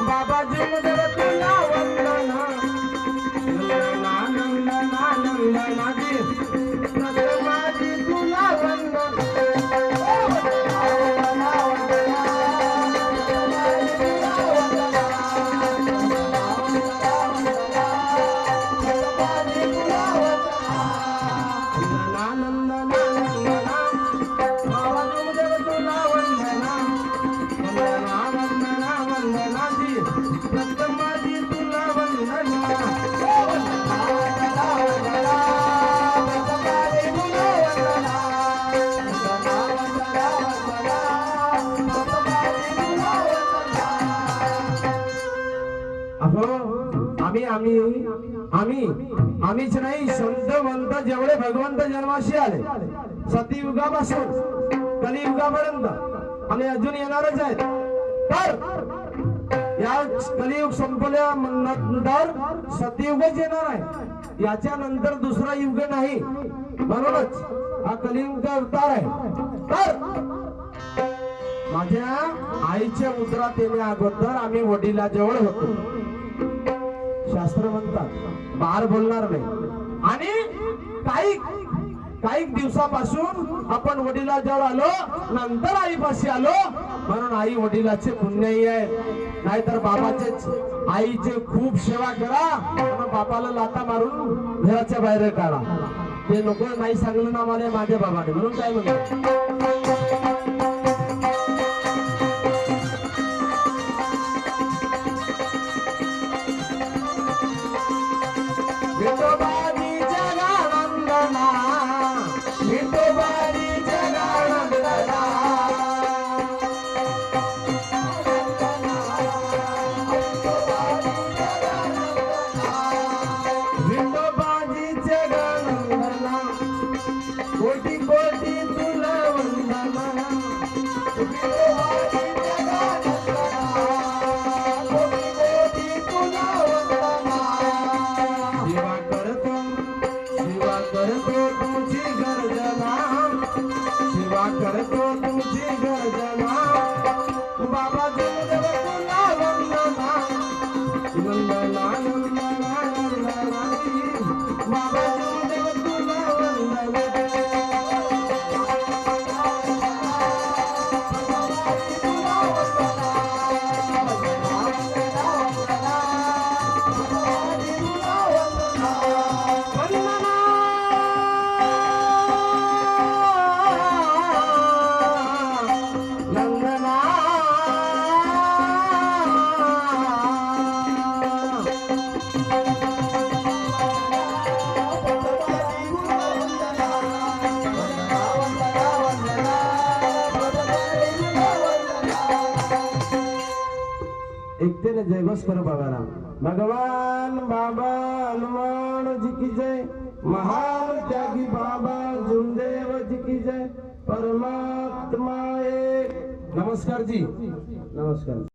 बाबाजी तुला वंदना नंदनाजी माझी तुला वंदना आम्हीच नाही संत मंत जेवढे भगवंत जन्माशी आले सतयुगापासून कलियुगापर्यंत आणि अजून येणारच आहेत। तर या कलियुग संपल्यानंतर सतयुगच येणार आहे, याच्या नंतर दुसरा युग नाही, म्हणूनच हा कलियुग अवतार आहे। तर माझ्या आईच्या उदरात येण्या अगोदर आम्ही वडिलाजवळ होतो। शास्त्र म्हणतात बाहेर बोलणार नाही, आणि काही दिवसापासून आपण वडिलाजवळ आलो, नंतर आईपाशी आलो, म्हणून आई वडिलाचे पुण्यही आहे। नाहीतर बाबाचे आईचे खूप सेवा करा, बापाला लाता मारून घराच्या बाहेर काढा, ते नको, नाही सांगलं ना मला माझ्या बाबाने, म्हणून काय म्हणतो जय बस करो बाबाला। भगवान बाबा हनुमान जी की जय, महान त्यागी बाबा जुमदेव जी की जय, परमात्मा एक। नमस्कार जी, नमस्कार।